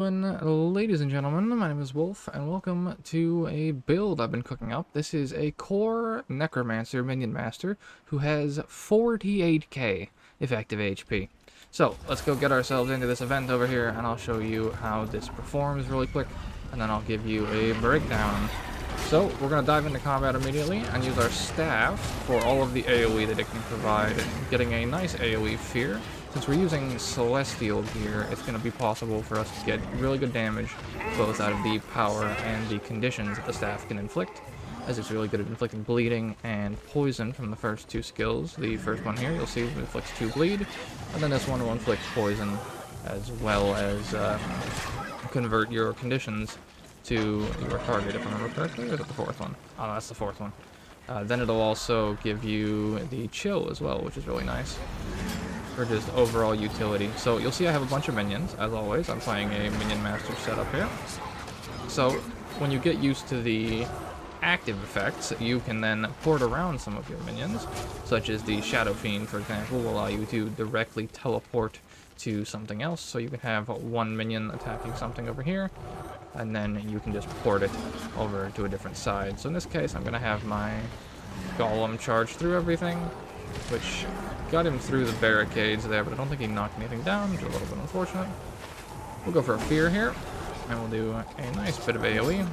Ladies and gentlemen, my name is Wolf, and welcome to a build I've been cooking up. This is a core Necromancer Minion Master who has 48k effective HP. So, let's go get ourselves into this event over here, and I'll show you how this performs really quick, and then I'll give you a breakdown. So, we're going to dive into combat immediately, and use our staff for all of the AoE that it can provide, getting a nice AoE fear. Since we're using Celestial here, it's going to be possible for us to get really good damage, both out of the power and the conditions that the staff can inflict, as it's really good at inflicting bleeding and poison from the first two skills. The first one here, you'll see, inflicts 2 bleed, and then this one will inflict poison, as well as convert your conditions to your target, if I remember correctly, or is it the fourth one? Oh, no, that's the fourth one. Then it'll also give you the chill as well, which is really nice for just overall utility. So you'll see I have a bunch of minions, as always. I'm playing a Minion Master setup here. So when you get used to the active effects, you can then port around some of your minions, such as the Shadow Fiend, for example, will allow you to directly teleport to something else. So you can have one minion attacking something over here, and then you can just port it over to a different side. So in this case, I'm going to have my Golem charge through everything, which got him through the barricades there, but I don't think he knocked anything down, which is a little bit unfortunate. We'll go for a fear here, and we'll do a nice bit of AoE,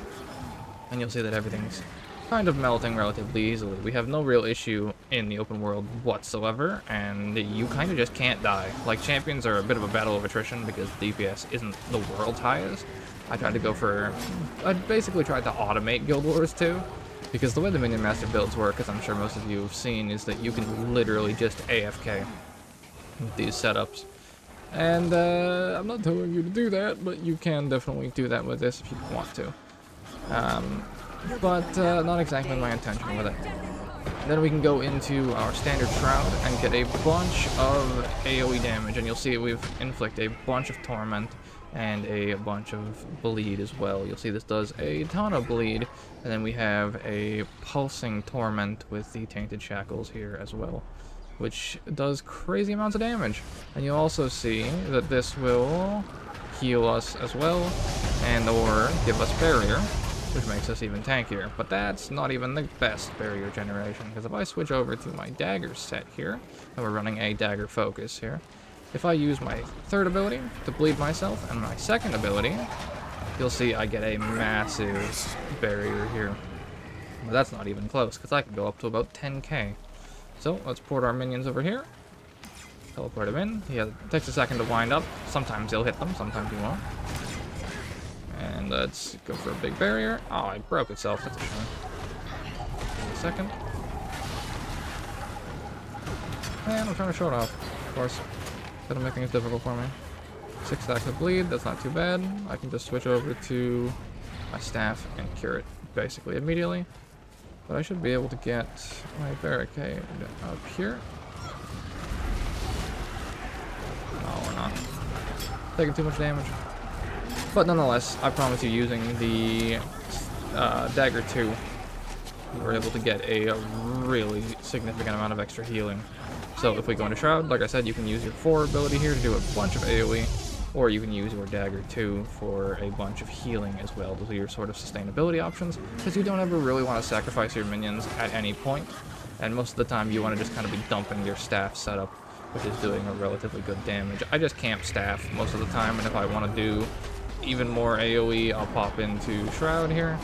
and you'll see that everything's kind of melting relatively easily. We have no real issue in the open world whatsoever, and you kind of just can't die. Like, champions are a bit of a battle of attrition because DPS isn't the world's highest. I basically tried to automate Guild Wars 2, because the way the Minion Master builds work, as I'm sure most of you have seen, is that you can literally just AFK with these setups. And I'm not telling you to do that, but you can definitely do that with this if you want to. But not exactly my intention with it. Then we can go into our standard Shroud and get a bunch of AoE damage, and you'll see we've inflicted a bunch of Torment and a bunch of bleed as well. You'll see this does a ton of bleed, and then we have a pulsing torment with the tainted shackles here as well, which does crazy amounts of damage. And you'll also see that this will heal us as well, and or give us barrier, which makes us even tankier. But that's not even the best barrier generation, because if I switch over to my dagger set here, and we're running a dagger focus here, if I use my third ability to bleed myself and my second ability, you'll see I get a massive barrier here. But that's not even close, because I can go up to about 10k. So let's port our minions over here. Teleport him in. It takes a second to wind up. Sometimes he'll hit them, sometimes he won't. And let's go for a big barrier. Oh, it broke itself. That's a shame. Give me a second. And I'm trying to show it off, of course. That'll make things difficult for me. 6 stacks of bleed, that's not too bad. I can just switch over to my staff and cure it basically immediately. But I should be able to get my barricade up here. No, we're not. Taking too much damage. But nonetheless, I promise you, using the Dagger 2, we're able to get a really significant amount of extra healing. So if we go into Shroud, like I said, you can use your 4 ability here to do a bunch of AoE, or you can use your Dagger 2 for a bunch of healing as well. Those are your sort of sustainability options, because you don't ever really want to sacrifice your minions at any point, and most of the time you want to just kind of be dumping your staff setup, which is doing a relatively good damage. I just camp staff most of the time, and if I want to do even more AoE, I'll pop into Shroud here,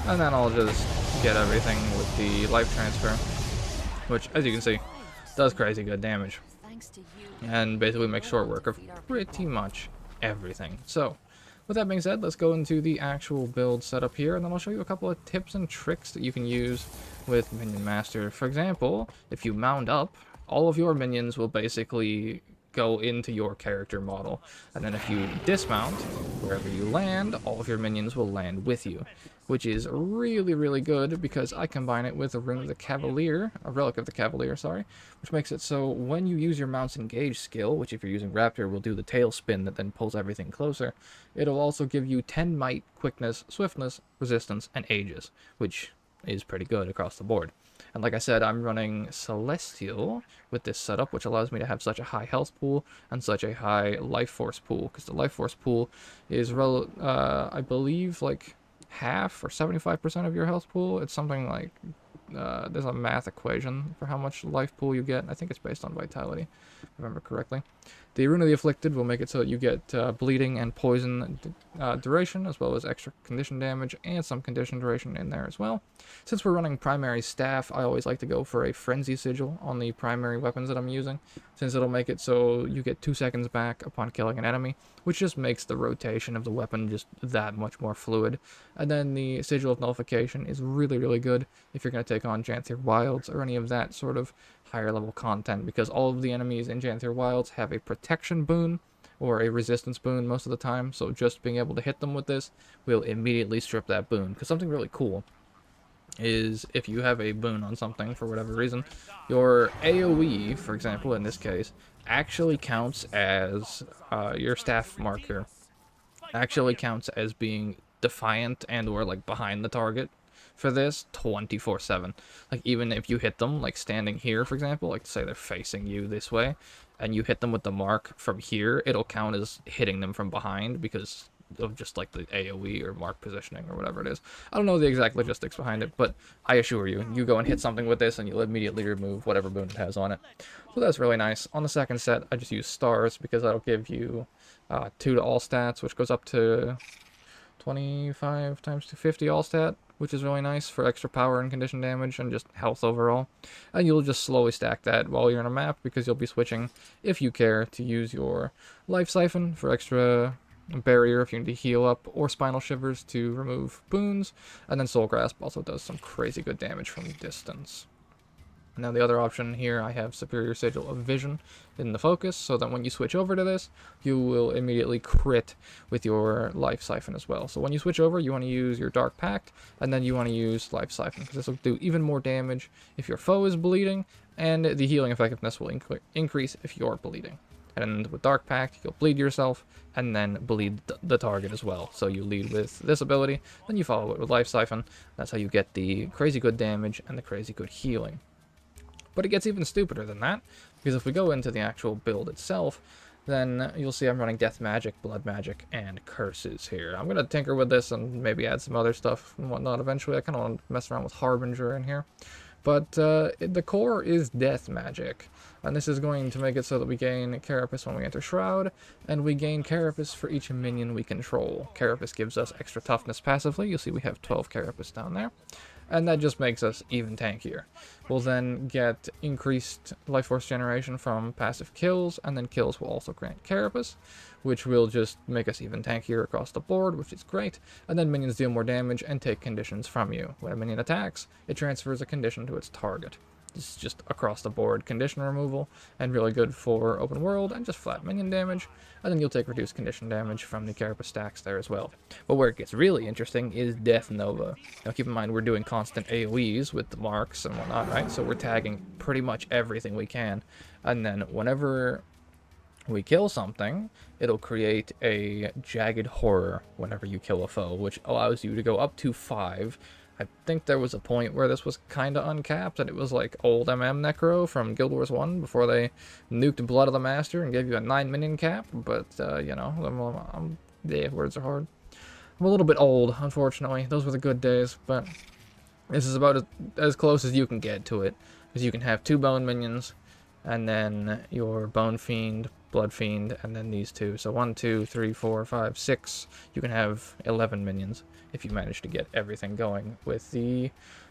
and then I'll just get everything with the life transfer, which, as you can see, does crazy good damage, and basically makes short work of pretty much everything. So, with that being said, let's go into the actual build setup here, and then I'll show you a couple of tips and tricks that you can use with Minion Master. For example, if you mount up, all of your minions will basically go into your character model, and then if you dismount, wherever you land, all of your minions will land with you, which is really, really good because I combine it with a Rune of the Cavalier, a Relic of the Cavalier, sorry, which makes it so when you use your Mount's Engage skill, which if you're using Raptor will do the tail spin that then pulls everything closer, it'll also give you 10 might, quickness, swiftness, resistance, and ages, which is pretty good across the board. And like I said, I'm running Celestial with this setup, which allows me to have such a high health pool and such a high life force pool, because the life force pool is, I believe, like half or 75% of your health pool. It's something like, there's a math equation for how much life pool you get. I think it's based on vitality, if I remember correctly. The Rune of the Afflicted will make it so that you get bleeding and poison duration, as well as extra condition damage and some condition duration in there as well. Since we're running primary staff, I always like to go for a Frenzy Sigil on the primary weapons that I'm using, since it'll make it so you get 2 seconds back upon killing an enemy, which just makes the rotation of the weapon just that much more fluid. And then the Sigil of Nullification is really, really good if you're going to take on Janthier Wilds or any of that sort of higher level content, because all of the enemies in Janthier Wilds have a protection boon or a resistance boon most of the time, so just being able to hit them with this will immediately strip that boon. Because something really cool is if you have a boon on something for whatever reason, your AoE, for example, in this case, actually counts as your staff marker actually counts as being defiant and or like behind the target for this 24/7. Like even if you hit them like standing here, for example, like say they're facing you this way and you hit them with the mark from here, it'll count as hitting them from behind because of just like the AoE or mark positioning or whatever it is. I don't know the exact logistics behind it, but I assure you, you go and hit something with this and you'll immediately remove whatever boon it has on it. So that's really nice. On the second set, I just use stars because that'll give you 2 to all stats, which goes up to 25 times 250 all stat, which is really nice for extra power and condition damage and just health overall. And you'll just slowly stack that while you're on a map, because you'll be switching, if you care, to use your Life Siphon for extra barrier if you need to heal up, or Spinal Shivers to remove boons, and then Soul Grasp also does some crazy good damage from distance. Now the other option here, I have Superior Sigil of Vision in the focus, so that when you switch over to this, you will immediately crit with your Life Siphon as well. So when you switch over, you want to use your Dark Pact, and then you want to use Life Siphon, because this will do even more damage if your foe is bleeding, and the healing effectiveness will increase if you're bleeding. And with Dark Pact, you'll bleed yourself, and then bleed the target as well. So you lead with this ability, then you follow it with Life Siphon. That's how you get the crazy good damage and the crazy good healing. But it gets even stupider than that, because if we go into the actual build itself, then you'll see I'm running Death Magic, Blood Magic, and Curses here. I'm going to tinker with this and maybe add some other stuff and whatnot eventually. I kind of want to mess around with Harbinger in here. But the core is Death Magic, and this is going to make it so that we gain Carapace when we enter Shroud, and we gain Carapace for each minion we control. Carapace gives us extra toughness passively. You'll see we have 12 Carapace down there. And that just makes us even tankier. We'll then get increased life force generation from passive kills, and then kills will also grant Carapace, which will just make us even tankier across the board, which is great. And then minions deal more damage and take conditions from you. When a minion attacks, it transfers a condition to its target. This is just across the board condition removal, and really good for open world and just flat minion damage. And then you'll take reduced condition damage from the Carapace stacks there as well. But where it gets really interesting is Death Nova. Now keep in mind we're doing constant AoEs with the marks and whatnot, right? So we're tagging pretty much everything we can. And then whenever we kill something, it'll create a Jagged Horror whenever you kill a foe, which allows you to go up to 5. I think there was a point where this was kind of uncapped, and it was like old Necro from Guild Wars 1 before they nuked Blood of the Master and gave you a 9 minion cap, but, you know, the words are hard. I'm a little bit old, unfortunately. Those were the good days, but this is about as close as you can get to it, because you can have 2 bone minions, and then your Bone Fiend, Blood Fiend, and then these 2. So 1, 2, 3, 4, 5, 6. You can have 11 minions if you manage to get everything going with the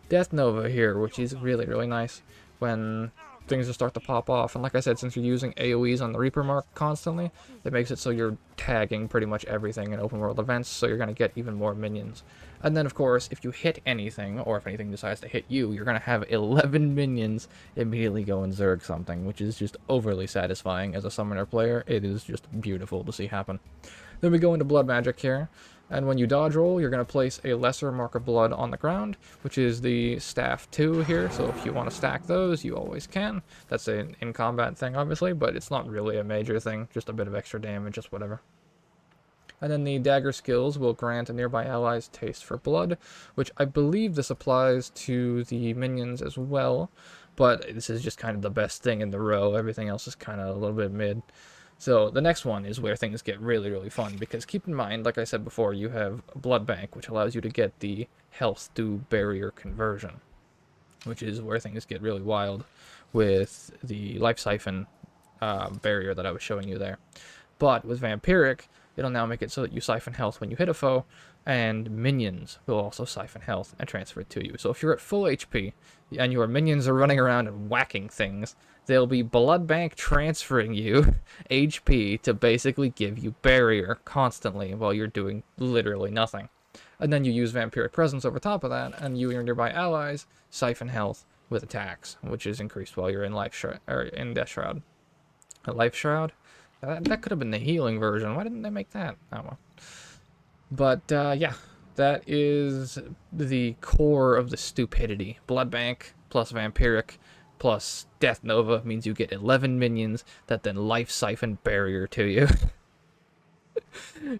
Death Nova here, which is really, really nice when things just start to pop off. And like I said, since you're using AoEs on the Reaper mark constantly, it makes it so you're tagging pretty much everything in open world events, so you're going to get even more minions. And then, of course, if you hit anything, or if anything decides to hit you, you're going to have 11 minions immediately go and Zerg something, which is just overly satisfying as a summoner player. It is just beautiful to see happen. Then we go into Blood Magic here, and when you dodge roll, you're going to place a lesser mark of blood on the ground, which is the Staff 2 here, so if you want to stack those, you always can. That's an in-combat thing, obviously, but it's not really a major thing, just a bit of extra damage, just whatever. And then the dagger skills will grant a nearby ally's taste for blood, which I believe this applies to the minions as well. But this is just kind of the best thing in the row. Everything else is kind of a little bit mid. So the next one is where things get really, really fun, because keep in mind, like I said before, you have Blood Bank, which allows you to get the health through barrier conversion, which is where things get really wild with the Life Siphon barrier that I was showing you there. But with Vampiric, it'll now make it so that you siphon health when you hit a foe, and minions will also siphon health and transfer it to you. So if you're at full HP, and your minions are running around and whacking things, they'll be Blood Bank transferring you HP to basically give you barrier constantly while you're doing literally nothing. And then you use Vampiric Presence over top of that, and you and your nearby allies siphon health with attacks, which is increased while you're in Death Shroud. A Life Shroud? That could have been the healing version. Why didn't they make that? Oh well. But yeah, that is the core of the stupidity. Blood Bank plus Vampiric plus Death Nova means you get 11 minions that then Life Siphon barrier to you.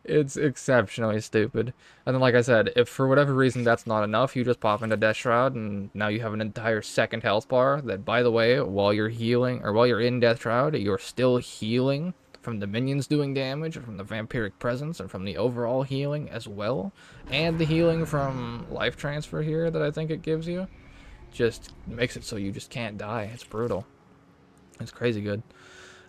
It's exceptionally stupid. And then, like I said, if for whatever reason that's not enough, you just pop into Death Shroud, and now you have an entire second health bar that, by the way, while you're healing, or while you're in Death Shroud, you're still healing from the minions doing damage, or from the Vampiric Presence, and from the overall healing as well. And the healing from Life Transfer here that I think it gives you just makes it so you just can't die. It's brutal. It's crazy good.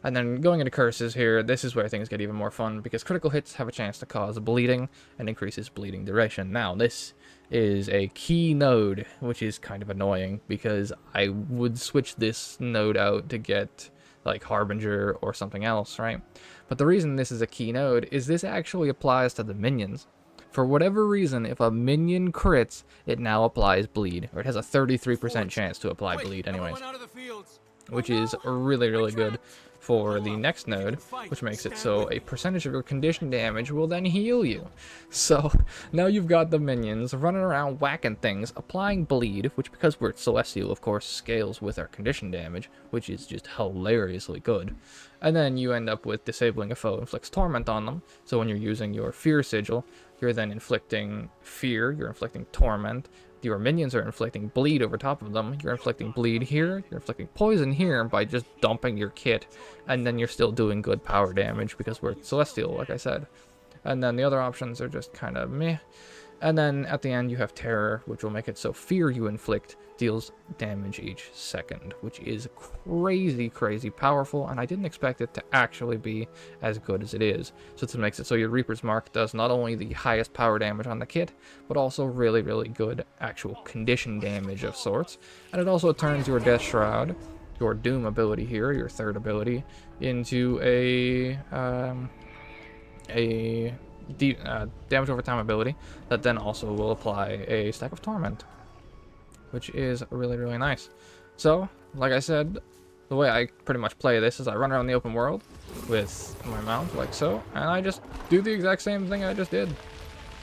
And then going into curses here, this is where things get even more fun, because critical hits have a chance to cause bleeding and increases bleeding duration. Now, this is a key node, which is kind of annoying, because I would switch this node out to get like Harbinger or something else, right? But the reason this is a key node is this actually applies to the minions. For whatever reason, if a minion crits, it now applies bleed, or it has a 33% chance to apply bleed anyways, which is really, really good for the next node, which makes it so a percentage of your condition damage will then heal you. So now you've got the minions running around whacking things, applying bleed, which, because we're Celestial, of course, scales with our condition damage, which is just hilariously good. And then you end up with disabling a foe inflicts torment on them. So when you're using your fear sigil, you're then inflicting fear, you're inflicting torment. Your minions are inflicting bleed over top of them. You're inflicting bleed here, you're inflicting poison here by just dumping your kit, and then you're still doing good power damage because we're Celestial, like I said. And then the other options are just kind of meh. And then at the end you have Terror, which will make it so fear you inflict deals damage each second, which is crazy, crazy powerful, and I didn't expect it to actually be as good as it is. So this makes it so your Reaper's Mark does not only the highest power damage on the kit, but also really, really good actual condition damage of sorts. And it also turns your Death Shroud, your Doom ability here, your third ability, into a damage over time ability that then also will apply a stack of torment, which is really, really nice. So, like I said, the way I pretty much play this is I run around the open world with my mount, like so, and I just do the exact same thing I just did.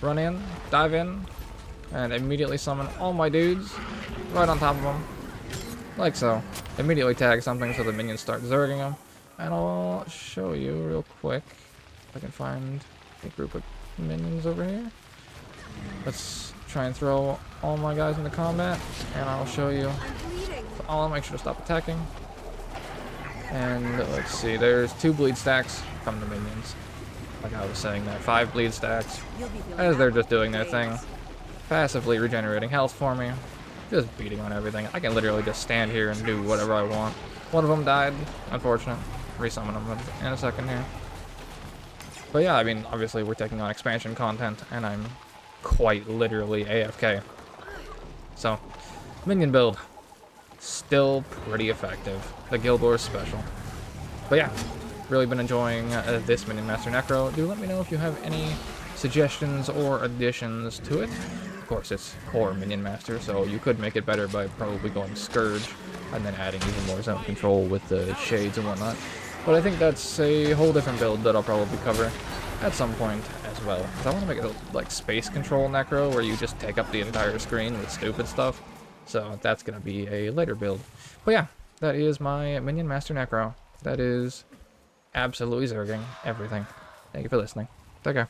Run in, dive in, and immediately summon all my dudes right on top of them, like so. Immediately tag something so the minions start zerging them, and I'll show you real quick if I can find a group of minions over here. Let's try and throw all my guys into combat, and I'll show you. So I'll make sure to stop attacking. And let's see, there's 2 bleed stacks from the minions. Like I was saying there, 5 bleed stacks, as they're just doing their thing. Passively regenerating health for me. Just beating on everything. I can literally just stand here and do whatever I want. One of them died, unfortunate. Resummon them in a second here. But yeah, I mean, obviously we're taking on expansion content, and I'm quite literally AFK. So, minion build. Still pretty effective. The Guild Wars special. But yeah, really been enjoying this Minion Master Necro. Do let me know if you have any suggestions or additions to it. Of course, it's core Minion Master, so you could make it better by probably going Scourge, and then adding even more zone control with the shades and whatnot. But I think that's a whole different build that I'll probably cover at some point as well. I want to make it like space control Necro, where you just take up the entire screen with stupid stuff. So that's going to be a later build. But yeah, that is my Minion Master Necro. That is absolutely zerging everything. Thank you for listening. Take care.